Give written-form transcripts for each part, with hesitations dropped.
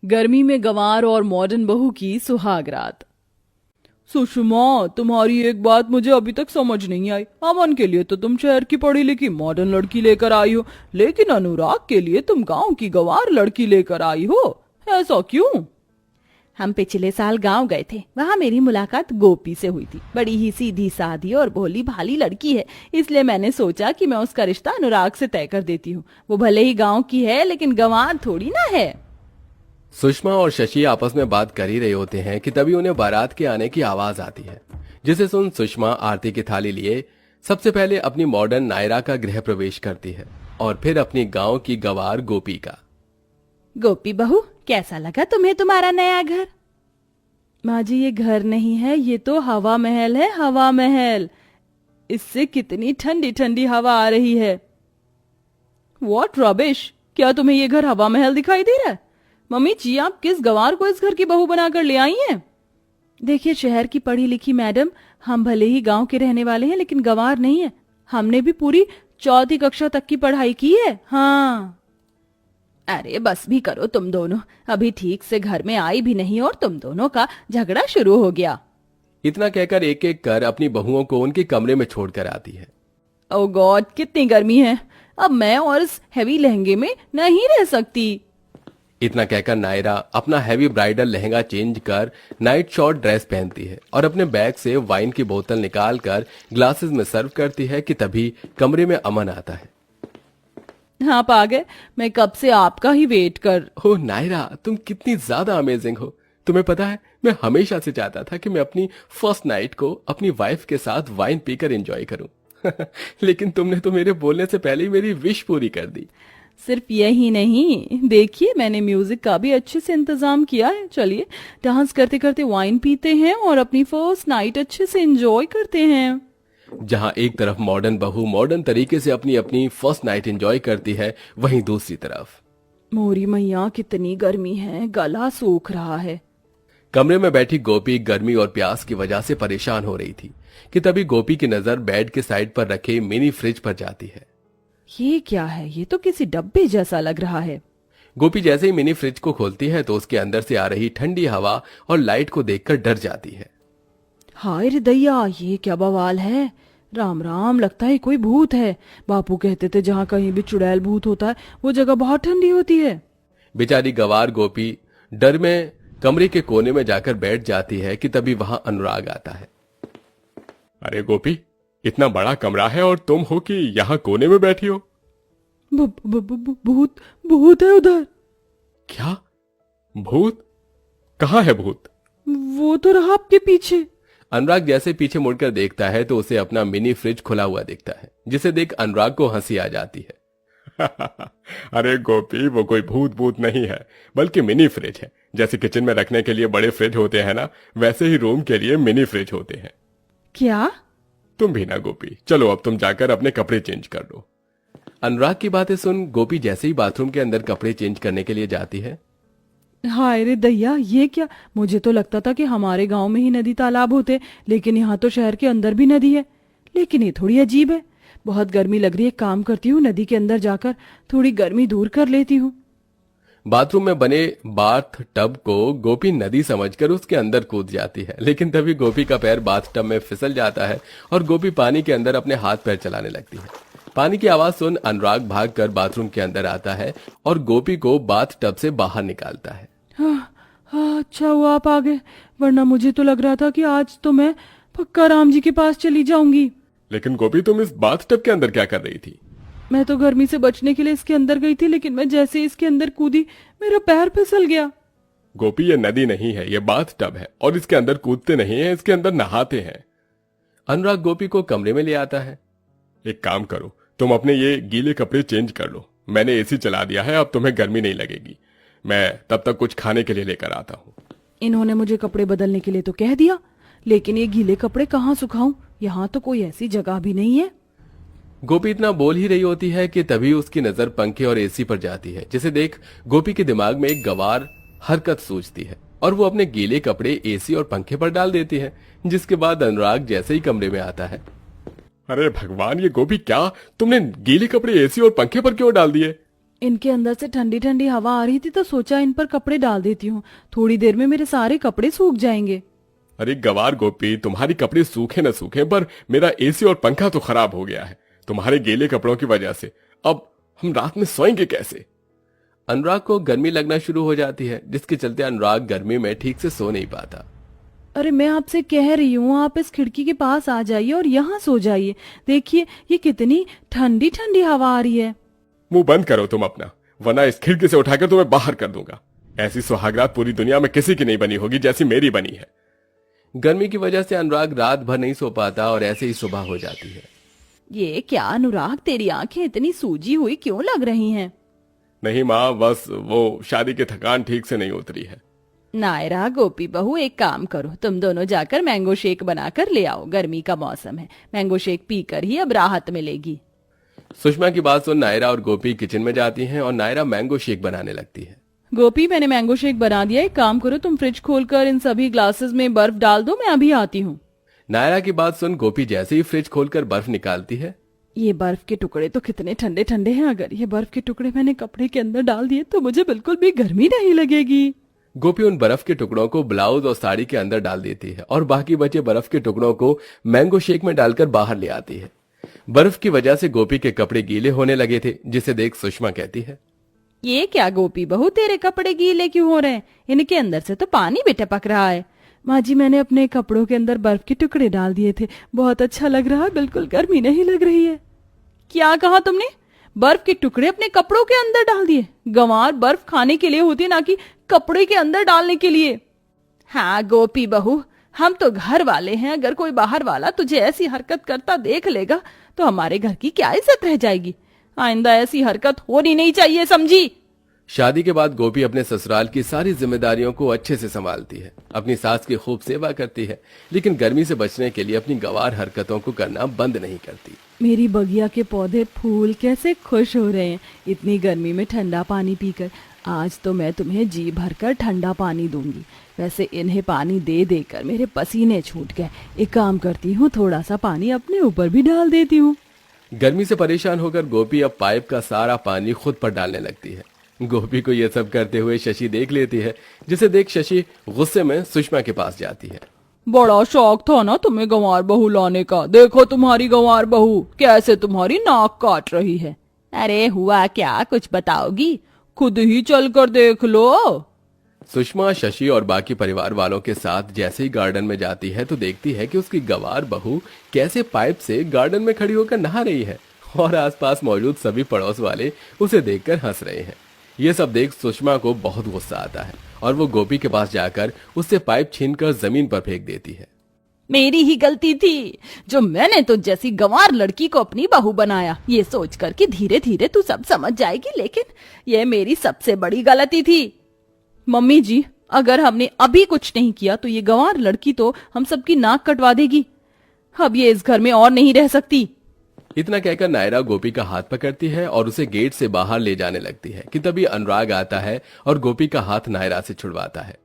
गर्मी में गंवार और मॉडर्न बहू की सुहाग रात। सुषमा, तुम्हारी एक बात मुझे अभी तक समझ नहीं आई। अमन के लिए तो तुम शहर की पढ़ी लिखी मॉडर्न लड़की लेकर आई हो, लेकिन अनुराग के लिए तुम गांव की गंवार लड़की लेकर आई हो। ऐसा क्यों? हम पिछले साल गांव गए थे। वहाँ मेरी मुलाकात गोपी से हुई थी। बड़ी ही सीधी सादी और भोली भाली लड़की है, इसलिए मैंने सोचा कि मैं उसका रिश्ता अनुराग से तय कर देती हूँ। वो भले ही गांव की है, लेकिन गंवार थोड़ी ना है। सुषमा और शशि आपस में बात कर ही रहे होते हैं कि तभी उन्हें बारात के आने की आवाज आती है, जिसे सुन सुषमा आरती की थाली लिए सबसे पहले अपनी मॉडर्न नायरा का गृह प्रवेश करती है और फिर अपनी गांव की गंवार गोपी का। गोपी बहू, कैसा लगा तुम्हें तुम्हारा नया घर? माँ जी, ये घर नहीं है, ये तो हवा महल है। हवा महल। इससे कितनी ठंडी ठंडी हवा आ रही है। What rubbish! क्या तुम्हें ये घर हवा महल दिखाई दे रहा है? मम्मी जी, आप किस गंवार को इस घर की बहू बनाकर ले आई हैं? देखिए शहर की पढ़ी लिखी मैडम, हम भले ही गांव के रहने वाले हैं, लेकिन गंवार नहीं है। हमने भी पूरी 4वीं कक्षा तक की पढ़ाई की है। हाँ। अरे बस भी करो तुम दोनों, अभी ठीक से घर में आई भी नहीं और तुम दोनों का झगड़ा शुरू हो गया। इतना कहकर एक एक कर अपनी बहुओं को उनके कमरे में छोड़कर आती है। ओ गॉड, कितनी गर्मी है! अब मैं और इस हैवी लहंगे में नहीं रह सकती। इतना कहकर नायरा अपना हैवी ब्राइडल लहंगा चेंज कर नाइट शॉर्ट ड्रेस पहनती है और अपने बैग से वाइन की बोतल निकालकर ग्लासेस में सर्व करती है कि तभी कमरे में अमन आता है। आप आ गए। मैं कब से आपका ही वेट कर। हो नायरा, तुम कितनी ज्यादा अमेजिंग हो। तुम्हें पता है, मैं हमेशा से चाहता था कि मैं अपनी फर्स्ट नाइट को अपनी वाइफ के साथ वाइन पीकर एंजॉय करूं। लेकिन तुमने तो मेरे बोलने से पहले ही मेरी विश पूरी कर दी। सिर्फ यही नहीं, देखिए मैंने म्यूजिक का भी अच्छे से इंतजाम किया है। चलिए डांस करते करते वाइन पीते हैं और अपनी फर्स्ट नाइट अच्छे से एंजॉय करते हैं। जहां एक तरफ मॉडर्न बहू मॉडर्न तरीके से अपनी अपनी फर्स्ट नाइट एंजॉय करती है, वहीं दूसरी तरफ मोरी मैया, कितनी गर्मी है, गला सूख रहा है। कमरे में बैठी गोपी गर्मी और प्यास की वजह से परेशान हो रही थी कि तभी गोपी की नजर बेड के साइड पर रखे मिनी फ्रिज पर जाती है। ये क्या है? ये तो किसी डब्बे जैसा लग रहा है। गोपी जैसे ही मिनी फ्रिज को खोलती है तो उसके अंदर से आ रही ठंडी हवा और लाइट को देखकर डर जाती है। हाय रे दैया, ये क्या बवाल है! राम राम, लगता है कोई भूत है। बापू कहते थे जहाँ कहीं भी चुड़ैल भूत होता है वो जगह बहुत ठंडी होती है। बेचारी गंवार गोपी डर में कमरे के कोने में जाकर बैठ जाती है कि तभी वहां अनुराग आता है। अरे गोपी, इतना बड़ा कमरा है और तुम हो कि यहाँ कोने में बैठी हो? भूत भूत है उधर। क्या? भूत? कहाँ है भूत? वो तो रहा आपके पीछे। अनुराग जैसे पीछे मुड़कर देखता है तो उसे अपना मिनी फ्रिज खुला हुआ दिखता है, जिसे देख अनुराग को हंसी आ जाती है। अरे गोपी, वो कोई भूत भूत नहीं है, बल्कि मिनी फ्रिज है। जैसे किचन में रखने के लिए बड़े फ्रिज होते हैं ना, वैसे ही रूम के लिए मिनी फ्रिज होते हैं। क्या? तुम भी ना गोपी, चलो अब तुम जाकर अपने कपड़े चेंज कर लो। अनुराग की बातें सुन गोपी जैसे ही बाथरूम के अंदर कपड़े चेंज करने के लिए जाती है। हाय रे दैया, ये क्या! मुझे तो लगता था कि हमारे गांव में ही नदी तालाब होते, लेकिन यहाँ तो शहर के अंदर भी नदी है। लेकिन ये थोड़ी अजीब है। बहुत गर्मी लग रही है, काम करती हूँ, नदी के अंदर जाकर थोड़ी गर्मी दूर कर लेती हूँ। बाथरूम में बने बाथ टब को गोपी नदी समझकर उसके अंदर कूद जाती है, लेकिन तभी गोपी का पैर बाथ टब में फिसल जाता है और गोपी पानी के अंदर अपने हाथ पैर चलाने लगती है। पानी की आवाज सुन अनुराग भागकर बाथरूम के अंदर आता है और गोपी को बाथ टब से बाहर निकालता है। हाँ, अच्छा हुआ आप आ गए, वरना मुझे तो लग रहा था कि आज तो मैं पक्का राम जी के पास चली जाऊंगी। लेकिन गोपी, तुम इस बाथ टब के अंदर क्या कर रही थी? मैं तो गर्मी से बचने के लिए इसके अंदर गई थी, लेकिन मैं जैसे ही इसके अंदर कूदी मेरा पैर फिसल गया। गोपी, ये नदी नहीं है, ये बाथ टब है और इसके अंदर कूदते नहीं है, इसके अंदर नहाते हैं। अनुराग गोपी को कमरे में ले आता है। एक काम करो, तुम अपने ये गीले कपड़े चेंज कर लो। मैंने एसी चला दिया है, अब तुम्हें गर्मी नहीं लगेगी। मैं तब तक कुछ खाने के लिए लेकर आता हूँ। इन्होंने मुझे कपड़े बदलने के लिए तो कह दिया, लेकिन ये गीले कपड़े कहाँ सुखाऊं? यहाँ तो कोई ऐसी जगह भी नहीं है। गोपी इतना बोल ही रही होती है कि तभी उसकी नजर पंखे और एसी पर जाती है, जिसे देख गोपी के दिमाग में एक गंवार हरकत सूझती है और वो अपने गीले कपड़े एसी और पंखे पर डाल देती है। जिसके बाद अनुराग जैसे ही कमरे में आता है। अरे भगवान, ये गोपी, क्या तुमने गीले कपड़े एसी और पंखे पर क्यों डाल दिए? इनके अंदर से ठंडी ठंडी हवा आ रही थी तो सोचा इन पर कपड़े डाल देती हूँ, थोड़ी देर में मेरे सारे कपड़े सूख जाएंगे। अरे गवार गोपी, तुम्हारी कपड़े सूखे न सूखे पर मेरा एसी और पंखा तो खराब हो गया है तुम्हारे गीले कपड़ों की वजह से। अब हम रात में सोएंगे कैसे? अनुराग को गर्मी लगना शुरू हो जाती है, जिसके चलते अनुराग गर्मी में ठीक से सो नहीं पाता। अरे मैं आपसे कह रही हूँ, आप इस खिड़की के पास आ जाइए और यहाँ सो जाइए। देखिए ये कितनी ठंडी ठंडी हवा आ रही है। मुंह बंद करो तुम अपना, वरना इस खिड़की से उठाकर तुम्हें बाहर कर दूंगा। ऐसी सुहागरात पूरी दुनिया में किसी की नहीं बनी होगी जैसी मेरी बनी है। गर्मी की वजह से अनुराग रात भर नहीं सो पाता और ऐसे ही सुबह हो जाती है। ये क्या अनुराग, तेरी आंखें इतनी सूजी हुई क्यों लग रही हैं? नहीं माँ, बस वो शादी की थकान ठीक से नहीं उतरी है। नायरा, गोपी बहू, एक काम करो, तुम दोनों जाकर मैंगो शेक बनाकर ले आओ। गर्मी का मौसम है, मैंगो शेक पीकर ही अब राहत मिलेगी। सुषमा की बात सुन नायरा और गोपी किचन में जाती हैं और नायरा मैंगो शेक बनाने लगती है। गोपी, मैंने मैंगो शेक बना दिया, एक काम करो, तुम फ्रिज खोलकर इन सभी ग्लासेस में बर्फ डाल दो, मैं अभी आती हूँ। नायरा की बात सुन गोपी जैसे ही फ्रिज खोलकर बर्फ निकालती है। ये बर्फ के टुकड़े तो कितने ठंडे ठंडे हैं, अगर ये बर्फ के टुकड़े मैंने कपड़े के अंदर डाल दिए तो मुझे बिल्कुल भी गर्मी नहीं लगेगी। गोपी उन बर्फ के टुकड़ों को ब्लाउज और साड़ी के अंदर डाल देती है और बाकी बचे बर्फ के टुकड़ों को मैंगो शेक में डालकर बाहर ले आती है। बर्फ की वजह से गोपी के कपड़े गीले होने लगे थे, जिसे देख सुषमा कहती है, ये क्या गोपी बहू, तेरे कपड़े गीले क्यों हो रहे हैं? इनके अंदर से तो पानी भी टपक रहा है। माँ जी, मैंने अपने कपड़ों के अंदर बर्फ के टुकड़े डाल दिए थे, बहुत अच्छा लग रहा है, बिल्कुल गर्मी नहीं लग रही है। क्या कहा तुमने? बर्फ के टुकड़े अपने कपड़ों के अंदर डाल दिए? गंवार, बर्फ खाने के लिए होती है, ना कि कपड़े के अंदर डालने के लिए। हाँ गोपी बहू, हम तो घर वाले हैं, अगर कोई बाहर वाला तुझे ऐसी हरकत करता देख लेगा तो हमारे घर की क्या इज्जत रह जाएगी। आइंदा ऐसी हरकत होनी नहीं चाहिए, समझी? शादी के बाद गोपी अपने ससुराल की सारी जिम्मेदारियों को अच्छे से संभालती है, अपनी सास की खूब सेवा करती है, लेकिन गर्मी से बचने के लिए अपनी गंवार हरकतों को करना बंद नहीं करती। मेरी बगिया के पौधे फूल कैसे खुश हो रहे हैं इतनी गर्मी में ठंडा पानी पीकर। आज तो मैं तुम्हें जी भरकर ठंडा पानी दूंगी। वैसे इन्हें पानी दे देकर मेरे पसीने छूट गए। एक काम करती हूँ, थोड़ा सा पानी अपने ऊपर भी डाल देती हूँ। गर्मी से परेशान होकर गोपी अब पाइप का सारा पानी खुद पर डालने लगती है। गोपी को यह सब करते हुए शशि देख लेती है, जिसे देख शशि गुस्से में सुषमा के पास जाती है। बड़ा शौक था ना तुम्हें गंवार बहू लाने का, देखो तुम्हारी गंवार बहू कैसे तुम्हारी नाक काट रही है। अरे हुआ क्या, कुछ बताओगी? खुद ही चल कर देख लो। सुषमा शशि और बाकी परिवार वालों के साथ जैसे ही गार्डन में जाती है तो देखती है कि उसकी गंवार बहू कैसे पाइप से गार्डन में खड़ी होकर नहा रही है और आसपास मौजूद सभी पड़ोस वाले उसे देखकर हंस रहे हैं। ये सब देख सुषमा को बहुत गुस्सा आता है और वो गोपी के पास जाकर उससे पाइप छीनकर जमीन पर फेंक देती है। मेरी ही गलती थी जो मैंने तो जैसी गंवार लड़की को अपनी बहू बनाया, ये सोचकर कि धीरे धीरे तू सब समझ जाएगी, लेकिन ये मेरी सबसे बड़ी गलती थी। मम्मी जी, अगर हमने अभी कुछ नहीं किया तो ये गंवार लड़की तो हम सबकी नाक कटवा देगी। अब ये इस घर में और नहीं रह सकती। इतना कहकर नायरा गोपी का हाथ पकड़ती है और उसे गेट से बाहर ले जाने लगती है कि तभी अनुराग आता है और गोपी का हाथ नायरा से छुड़वाता है।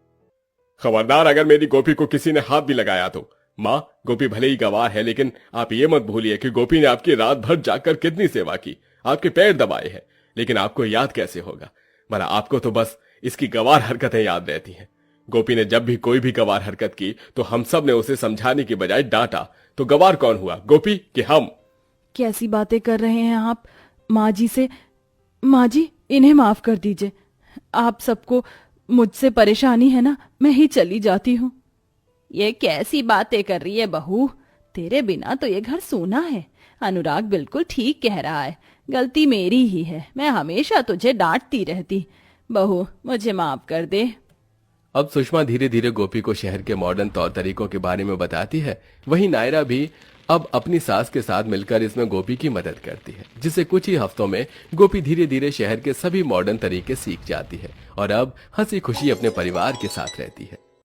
खबरदार, अगर मेरी गोपी को किसी ने हाथ भी लगाया तो। माँ, गोपी भले ही गंवार है, लेकिन आप ये मत भूलिए कि गोपी ने आपकी रात भर जाकर कितनी सेवा की, आपके पैर दबाए हैं, लेकिन आपको याद कैसे होगा? भला आपको तो बस इसकी गंवार हरकतें याद रहती हैं। गोपी ने जब भी कोई भी गंवार हरकत की तो हम सब ने उसे समझाने की बजाय डांटा। तो गंवार कौन हुआ, गोपी कि हम? कैसी बातें कर रहे हैं आप? माँ जी से, माँ जी इन्हें माफ कर दीजिए। आप सबको मुझसे परेशानी है ना, मैं ही चली जाती हूँ। ये कैसी बातें कर रही है बहू, तेरे बिना तो ये घर सूना है। अनुराग बिल्कुल ठीक कह रहा है, गलती मेरी ही है, मैं हमेशा तुझे डांटती रहती। बहू मुझे माफ कर दे। अब सुषमा धीरे धीरे गोपी को शहर के मॉडर्न तौर तरीकों के बारे में बताती है। वहीं नायरा भी अब अपनी सास के साथ मिलकर इसमें गोपी की मदद करती है, जिससे कुछ ही हफ्तों में गोपी धीरे धीरे शहर के सभी मॉडर्न तरीके सीख जाती है और अब हंसी खुशी अपने परिवार के साथ रहती है।